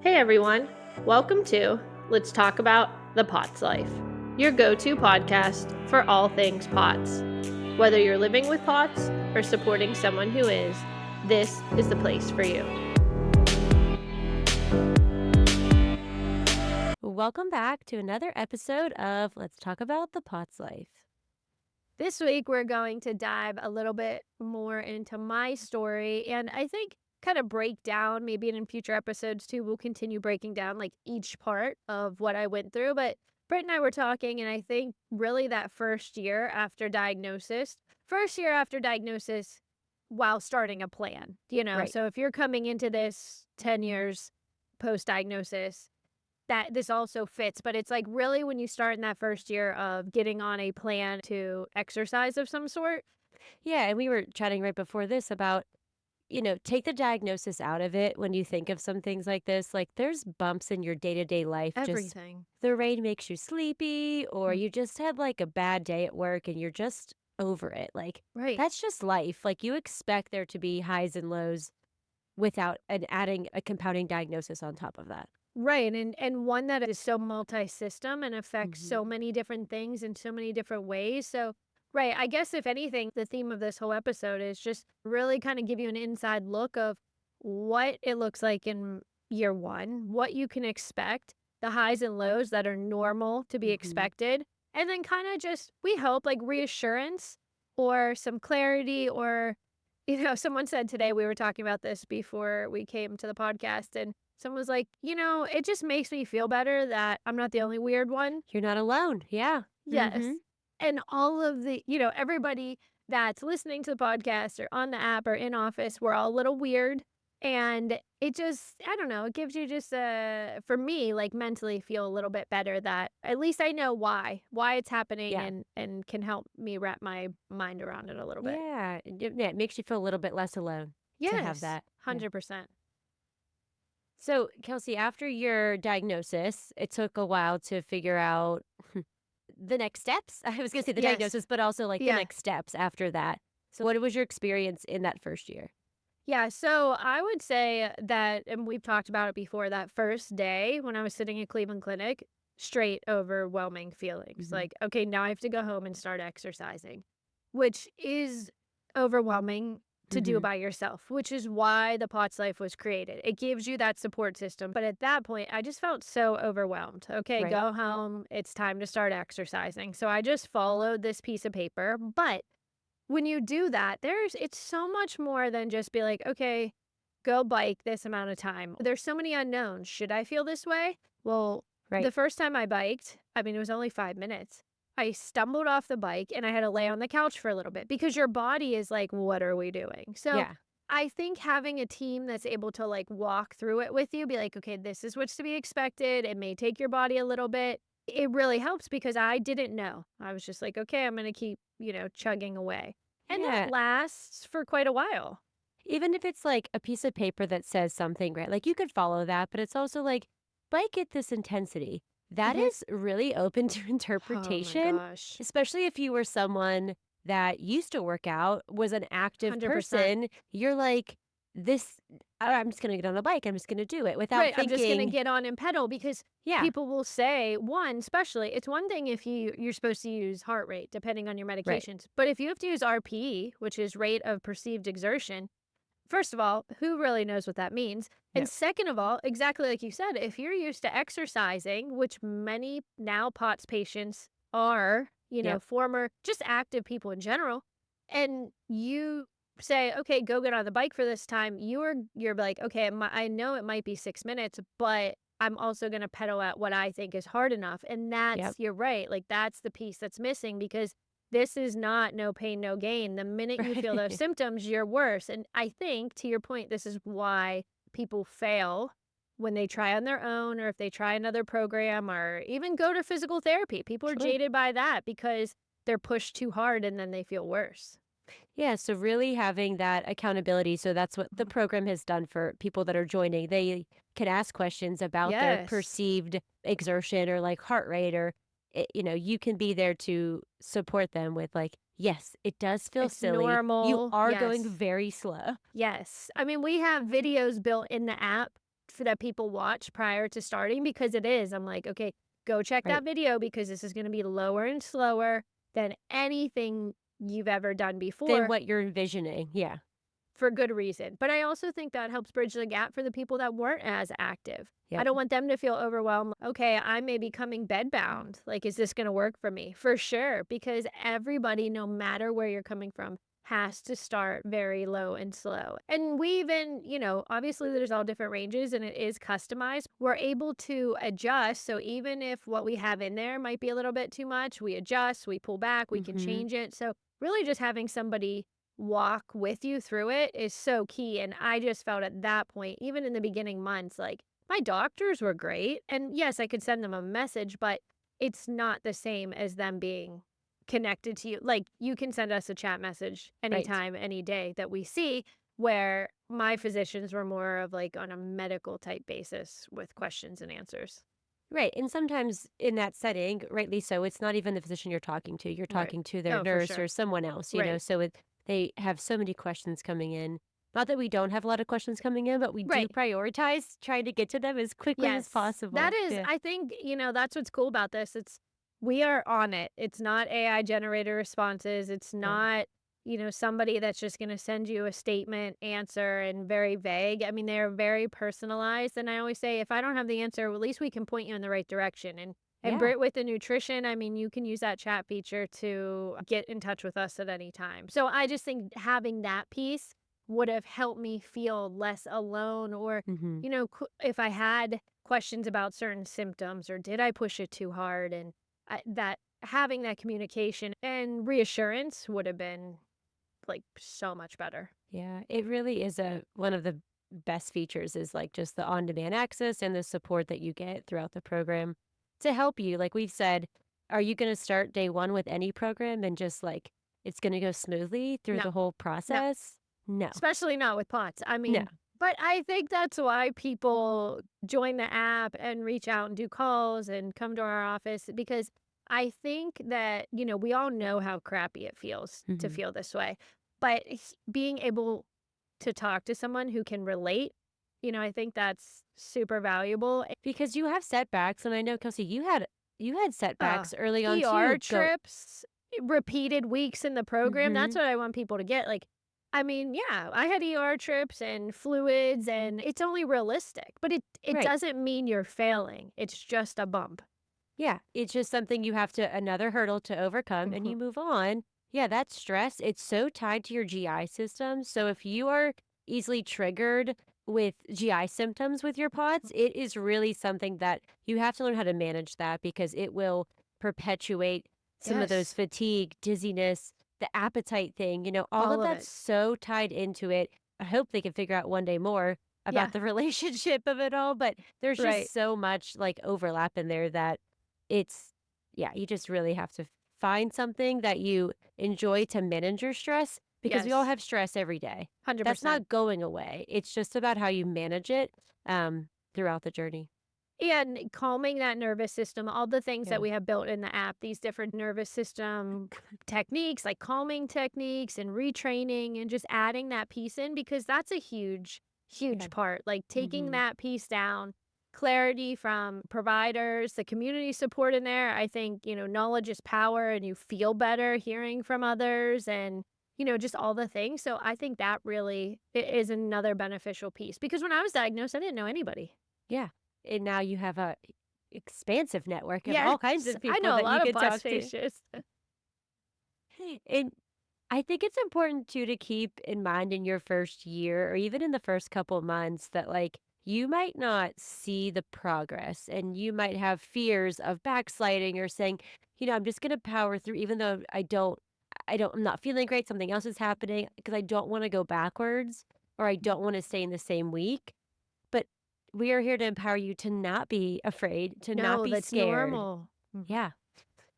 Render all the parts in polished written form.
Hey everyone, welcome to Let's Talk About the POTS Life, your go-to podcast for all things POTS. Whether you're living with POTS or supporting someone who is, this is the place for you. Welcome back to another episode of Let's Talk About the POTS Life. This week, we're going to dive a little bit more into my story and I think kind of break down, maybe in future episodes too, we'll continue breaking down like each part of what I went through. But Brit and I were talking, and I think really that first year after diagnosis, while starting a plan, Right. so if you're coming into this 10 years post diagnosis, that this also fits, but it's like really when you start in that first year of getting on a plan to exercise of some sort. Yeah, and we were chatting right before this about, take the diagnosis out of it when you think of some things like this. Like there's bumps in your day-to-day life. Just Everything. the rain makes you sleepy, or Mm. you just had like a bad day at work and you're just over it. Like Right. that's just life. Like you expect there to be highs and lows without adding a compounding diagnosis on top of that. Right. And one that is so multi-system and affects Mhm. so many different things in so many different ways. So, right, I guess if anything, the theme of this whole episode is just really kind of give you an inside look of what it looks like in year one, what you can expect, the highs and lows that are normal to be Mhm. expected, and then kind of just, we hope, like reassurance or some clarity or, someone said today, we were talking about this before we came to the podcast, and someone was like, it just makes me feel better that I'm not the only weird one. You're not alone. Yeah. Yes. Mhm. And all of the, everybody that's listening to the podcast or on the app or in office, we're all a little weird. And it just, I don't know, it gives you just for me, like mentally feel a little bit better that at least I know why it's happening Yeah. and can help me wrap my mind around it a little bit. Yeah, yeah, it makes you feel a little bit less alone to have Yes, that. Yeah. 100%. So, Kelsey, after your diagnosis, it took a while to figure out the next steps. I was going to say the Yes. diagnosis, but also like the Yeah. next steps after that. So, what was your experience in that first year? Yeah, so I would say that, and we've talked about it before, that first day when I was sitting at Cleveland Clinic, straight overwhelming feelings. Hmm. Like, okay, now I have to go home and start exercising, which is overwhelming to do Hmm. by yourself, which is why the POTS Life was created. It gives you that support system. But at that point, I just felt so overwhelmed. Okay, Right. go home. It's time to start exercising. So I just followed this piece of paper. But when you do that, it's so much more than just be like, "Okay, go bike this amount of time." There's so many unknowns. Should I feel this way? Well, the Right. first time I biked, I mean, it was only 5 minutes. I stumbled off the bike and I had to lay on the couch for a little bit because your body is like, "What are we doing?" So, Yeah. I think having a team that's able to, like, walk through it with you, be like, "Okay, this is what's to be expected. It may take your body a little bit." It really helps because I didn't know. I was just like, "Okay, I'm gonna keep, chugging away." And that Yeah. lasts for quite a while. Even if it's like a piece of paper that says something, right? Like you could follow that, but it's also like, bike at this intensity. That Mhm. is really open to Oh my interpretation, gosh. especially if you were someone that used to work out, was an active 100%. person. You're like, this, I'm just going to get on a bike. I'm just going to do it without Right, I'm just gonna thinking, get on and pedal because yeah, people will say, one, especially, it's one thing if you're supposed to use heart rate depending on your right. medications, but if you have to use RPE, which is rate of perceived exertion, first of all, who really knows what that means? No, And second of all, exactly like you said, if you're used to exercising, which many now POTS patients are, yep, former, just active people in general, and you say, okay, go get on the bike for this time, you're like, okay, I know it might be 6 minutes, but I'm also going to pedal at what I think is hard enough. And yep, you're right. Like that's the piece that's missing because this is not no pain, no gain. The minute you feel those right. symptoms, you're worse. And I think, to your point, this is why people fail when they try on their own or if they try another program or even go to physical therapy. People are Sure. jaded by that because they're pushed too hard and then they feel worse. Yeah, so really having that accountability. So that's what the Mhm. program has done for people that are joining. They can ask questions about their Yes. perceived exertion or like heart rate, or, you can be there to support them with, like, yes, it does feel It's silly. You normal. are going Yes. very slow. Yes. I mean, we have videos built in the app that people watch prior to starting, because it is. I'm like, okay, go check Right. that video because this is going to be lower and slower than anything you've ever done Than before, what you're envisioning. Yeah. for good reason. But I also think that helps bridge the gap for the people that weren't as active. I Yep. don't want them to feel overwhelmed. Okay, I may be becoming bedbound. Like, is this going to work for me? For sure. Because everybody, no matter where you're coming from, has to start very low and slow. And we even, obviously there's all different ranges and it is customized. We're able to adjust. So even if what we have in there might be a little bit too much, we adjust, we pull back, we can Mm-hmm. change it. So really just having somebody walk with you through it is so key. And I just felt at that point, even in the beginning months, like my doctors were great. And yes, I could send them a message, but it's not the same as them being connected to you. Like, you can send us a chat message Right. anytime, any day that we see, where my physicians were more of like on a medical type basis with questions and answers. Right. And sometimes in that setting, rightly so, it's not even the physician you're talking to. You're Right. talking to their Oh, for nurse or sure. someone else, Right. so they have so many questions coming in. Not that we don't have a lot of questions coming in, but we do Right. prioritize trying to get to them as quickly as Yes. That possible. is, Yeah. I think, that's what's cool about this. We are on it. It's not AI generated responses. It's No. not, somebody that's just going to send you a statement answer and very vague. I mean, they're very personalized. And I always say, if I don't have the answer, at least we can point you in the right direction. And Yeah. Brit, with the nutrition, I mean, you can use that chat feature to get in touch with us at any time. So I just think having that piece would have helped me feel less alone, or, Mm-hmm. if I had questions about certain symptoms, or did I push it too hard, and that having that communication and reassurance would have been like so much better. Yeah. It really is one of the best features is like just the on-demand access and the support that you get throughout the program to help you. Like we've said, are you going to start day one with any program and just like it's going to go smoothly through No, the whole no, process? No. especially not with POTS. I No. mean, but I think that's why people join the app and reach out and do calls and come to our office, because I think that, we all know how crappy it feels to Mhm. feel this way. But being able to talk to someone who can relate, I think that's super valuable. Because you have setbacks, and I know, Kelsey, you had Uh, setbacks early on ER too. Go. trips, repeated weeks in the program. That's Mhm. what I want people to get. Like, I mean, yeah, I had ER trips and fluids, and it's only realistic, but it Right. doesn't mean you're failing. It's just a bump. Yeah, it's just something you have to another hurdle to overcome and Mhm. you move on. Yeah, that stress, it's so tied to your GI system. So if you are easily triggered with GI symptoms with your POTS, it is really something that you have to learn how to manage that because it will perpetuate some of those Yes, fatigue, dizziness, the appetite thing, all all of of that's it. so tied into it. I hope they can figure out one day more Yeah, about the relationship of it all, but there's right. just so much like overlap in there that it's yeah, you just really have to find something that you enjoy to manage your stress because we all Yes, have stress every day. That's 100%. not going away. It's just about how you manage it throughout the journey. And calming that nervous system, all the things Yeah. that we have built in the app, these different nervous system techniques, like calming techniques and retraining, and just adding that piece in, because that's a huge, Yeah. huge part. Like taking Mhm. that piece down, clarity from providers, the community support in there. I think, knowledge is power, and you feel better hearing from others, and, just all the things. So I think that really is another beneficial piece, because when I was diagnosed, I didn't know anybody. Yeah. And now you have a expansive network of Yes, all kinds of I people know a that you lot of could POTS talk to. patients. And I think it's important too to keep in mind in your first year or even in the first couple months that like you might not see the progress and you might have fears of backsliding or saying, I'm just going to power through even though I'm not feeling great, something else is happening because I don't want to go backwards or I don't want to stay in the same week. But we are here to empower you to not be afraid, to not No, be that's scared. normal. Mhm. Yeah.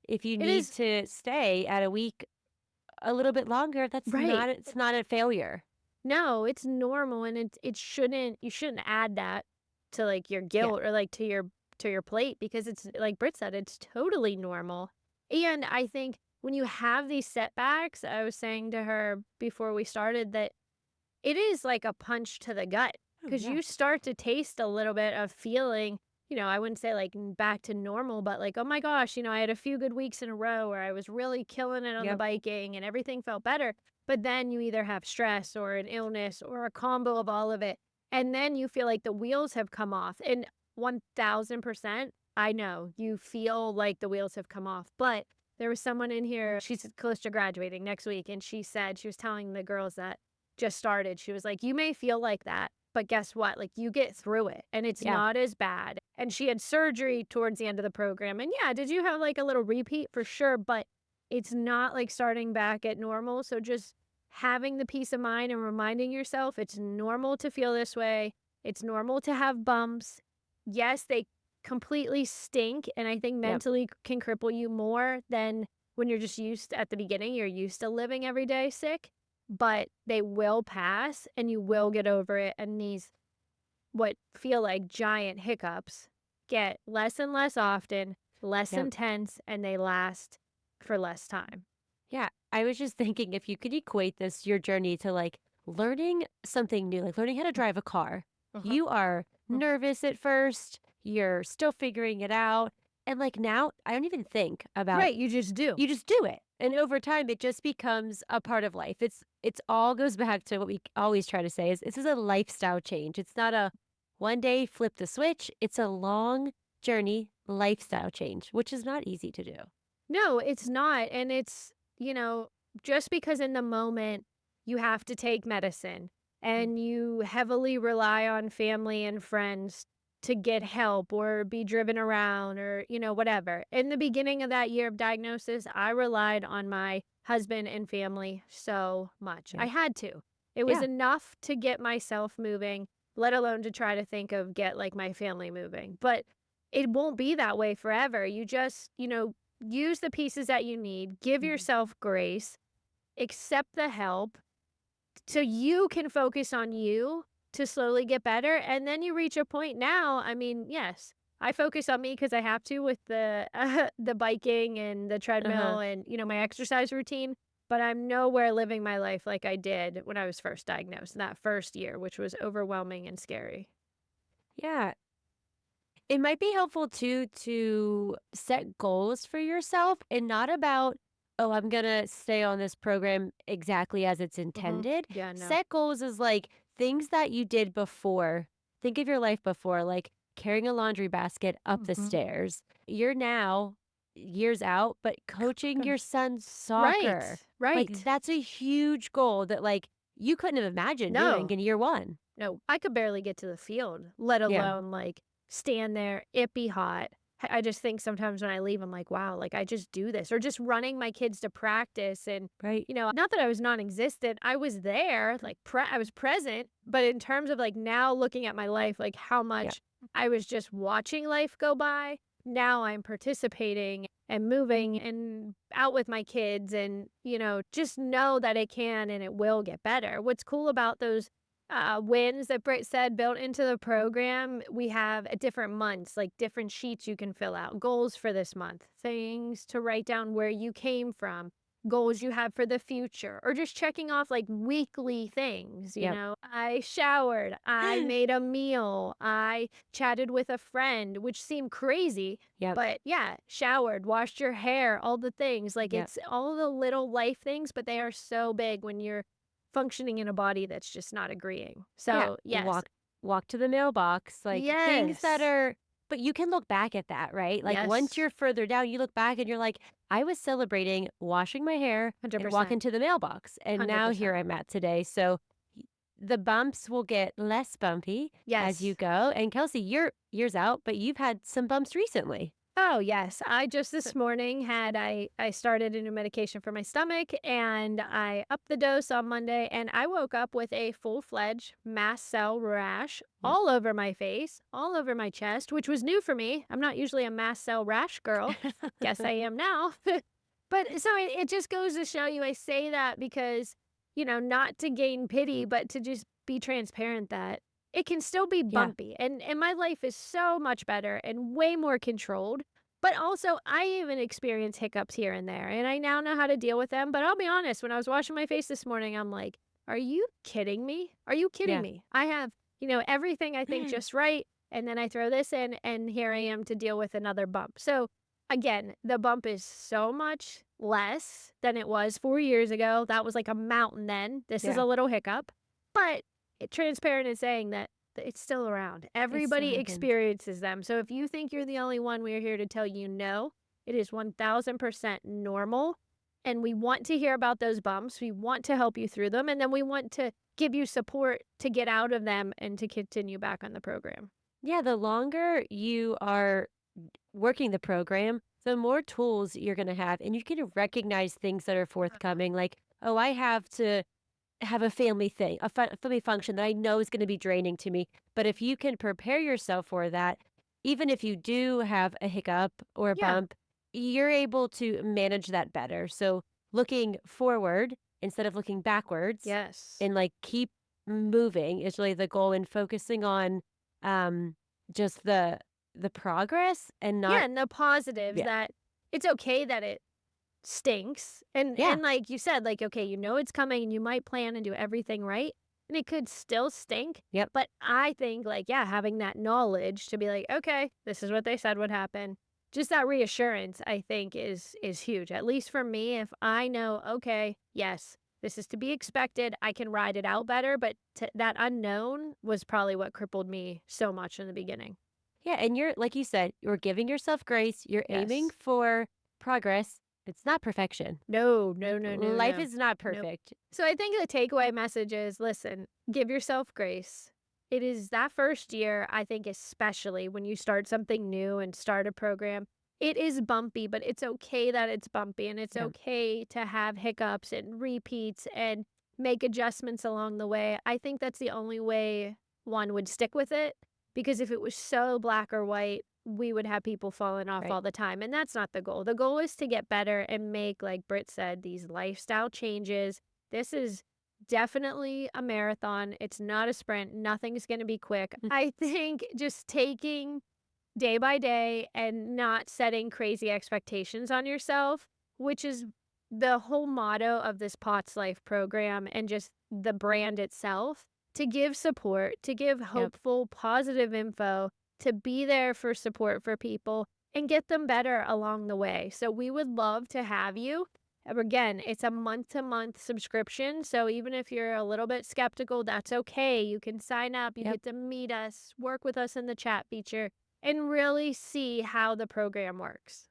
If you It need is to stay at a week a little bit longer, right. it's not a failure. No, it's normal, and it shouldn't you shouldn't add that to, like, your Yeah. guilt, or, like, to your plate, because it's like Britt said, it's totally normal. And I think when you have these setbacks, I was saying to her before we started that it is like a punch to the gut. Oh, because yeah. you start to taste a little bit of feeling, I wouldn't say like back to normal, but like, oh my gosh, I had a few good weeks in a row where I was really killing it on the Yep. biking and everything felt better. But then you either have stress or an illness or a combo of all of it. And then you feel like the wheels have come off. And 1000%, I know you feel like the wheels have come off. But there was someone in here, she's close to graduating next week. And she said, she was telling the girls that just started, she was like, you may feel like that, but guess what? Like, you get through it and it's Yeah. not as bad. And she had surgery towards the end of the program. And yeah, did you have like a little repeat? For sure. But it's not like starting back at normal. So just having the peace of mind and reminding yourself it's normal to feel this way. It's normal to have bumps. Yes, they completely stink. And I think Yep. mentally can cripple you more than when you're just used at the beginning, you're used to living every day sick, but they will pass and you will get over it. And these, what feel like giant hiccups, get less and less often, less Yep. intense, and they last for less time. Yeah. I was just thinking if you could equate this, your journey to like learning something new, like learning how to drive a car. Uh-huh. You are nervous at first, you're still figuring it out. And like now, I don't even think about Right, you just do. you just do it. And over time it just becomes a part of life. It's all goes back to what we always try to say is this is a lifestyle change. It's not a one day flip the switch. It's a long journey lifestyle change, which is not easy to do. No, it's not. And it's, just because in the moment you have to take medicine Mm. and you heavily rely on family and friends to get help or be driven around or, whatever. In the beginning of that year of diagnosis, I relied on my husband and family so much. I Yep. had to. It was Yeah. enough to get myself moving, let alone to try to think of get like my family moving. But it won't be that way forever. You just, use the pieces that you need, give Mhm. yourself grace, accept the help so you can focus on you to slowly get better. And then you reach a point now. I mean, yes, I focus on me because I have to with the the biking and the Uh-huh. treadmill and my exercise routine. But I'm nowhere living my life like I did when I was first diagnosed in that first year, which was overwhelming and scary. Yeah. It might be helpful too to set goals for yourself and not about, oh, I'm going to stay on this program exactly as it's intended. Yeah, no. Set goals is like things that you did before. Think of your life before, like carrying a laundry basket up the Hmm. stairs. You're now years out, but coaching your son's Right, soccer. Like right. that's a huge goal that like you couldn't have imagined doing No, in year one. no, I could barely get to the field, let Yeah. alone like stand there, it be hot. I just think sometimes when I leave, I'm like, wow, like I just do this, or just running my kids to practice. And, Right. not that I was non existent, I was there, like I was present. But in terms of like now looking at my life, like how Yeah. much I was just watching life go by, now I'm participating and moving and out with my kids and, just know that it can and it will get better. What's cool about those wins that Brit said built into the program, we have at different months, like different sheets you can fill out, goals for this month, things to write down where you came from, goals you have for the future, or just checking off like weekly things. Yep. I showered, I made a meal, I chatted with a friend, which seemed crazy. Yep. But yeah, showered, washed your hair, all the things. Like Yep. it's all the little life things, but they are so big when you're functioning in a body that's just not agreeing. Yeah, So, yes. walk to the mailbox, like, things that Yes. are but you can look back at that, right? Like, once Yes. you're further down, you look back and you're like, "I was celebrating washing my hair and 100%. walking to the mailbox, and now here 100%. I'm at today." So, y the bumps will get less bumpy as you Yes. go, and Kelsey, you're years out, but you've had some bumps recently. Oh, yes. I just this morning I started a new medication for my stomach and I upped the dose on Monday and I woke up with a full-fledged mast cell rash Yep. all over my face, all over my chest, which was new for me. I'm not usually a mast cell rash girl. Guess I am now. But so it just goes to show you, I say that because, not to gain pity, but to just be transparent that it can still be Yeah, bumpy. And my life is so much better and way more controlled. But also, I even experience hiccups here and there, and I now know how to deal with them. But I'll be honest, when I was washing my face this morning, I'm like, are you kidding me? Are you kidding yeah, me? I have everything I think just right. And then I throw this in, and here I am to deal with another bump. So again, the bump is so much less than it was 4 years ago. That was like a mountain then. This is Yeah. a little hiccup, but transparent in saying that it's still around. It still Everybody happens. experiences them. So if you think you're the only one, we're here to tell you no, it is 1000% normal. And we want to hear about those bumps. We want to help you through them. And then we want to give you support to get out of them and to continue back on the program. Yeah, the longer you are working the program, the more tools you're going to have, and you can recognize things that are forthcoming. Like, oh, I have to have a family thing, family function that I know is going to be draining to me. But if you can prepare yourself for that, even if you do have a hiccup or a Yeah. bump, you're able to manage that better. So looking forward instead of looking backwards Yes. and like keep moving is really the goal, and focusing on um just the progress and Yeah, not. and the positives Yeah. that it's okay that it stinks. And Yeah. like you said, like, okay, it's coming and you might plan and do everything right. And it could still stink. Yep. But I think like, yeah, having that knowledge to be like, okay, this is what they said would happen. Just that reassurance, I think, is huge. At least for me, if I know, okay, yes, this is to be expected, I can ride it out better. But that unknown was probably what crippled me so much in the beginning. Yeah, and you're like you said, you're giving yourself grace, you're aiming Yes. for progress. It's not perfection. No, no, no, no, Life no. is not Nope. perfect. So I think the takeaway message is, listen, give yourself grace. It is that first year, I think, especially when you start something new and start a program, it is bumpy, but it's okay that it's bumpy, and it's Yeah. okay to have hiccups and repeats and make adjustments along the way. I think that's the only way one would stick with it, because if it was so black or white, we would have people falling off Right. all the time. And that's not the goal. The goal is to get better and make, like Britt said, these lifestyle changes. This is definitely a marathon. It's not a sprint. Nothing's going to be quick. I think just taking day by day and not setting crazy expectations on yourself, which is the whole motto of this POTS Life program and just the brand itself, to give support, to give hopeful, positive info, to be there for support for people and get them better along the way. So we would love to have you. Again, it's a month-to-month subscription. So even if you're a little bit skeptical, that's okay. You can sign up, you Yep. get to meet us, work with us in the chat feature, and really see how the program works.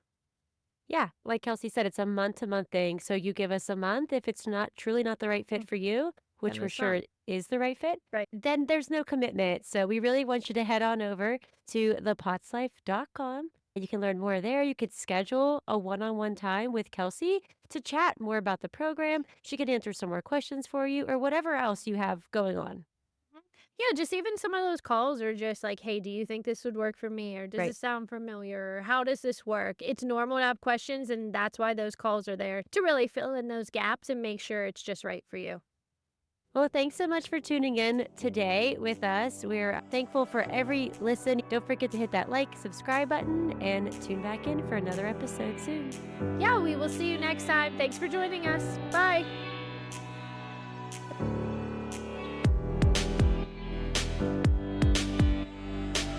Yeah, like Kelsey said, it's a month-to-month thing. So you give us a month. If it's not truly not the right fit for you, which Then we're it's sure not. it is the right fit, Right. then there's no commitment. So we really want you to head on over to thepotslife.com. And you can learn more there. You could schedule a one-on-one time with Kelsey to chat more about the program. She could answer some more questions for you or whatever else you have going on. Yeah, just even some of those calls are just like, hey, do you think this would work for me? Or does Right. this sound familiar? Or how does this work? It's normal to have questions, and that's why those calls are there, to really fill in those gaps and make sure it's just right for you. Well, thanks so much for tuning in today with us. We're thankful for every listen. Don't forget to hit that like, subscribe button, and tune back in for another episode soon. Yeah, we will see you next time. Thanks for joining us. Bye.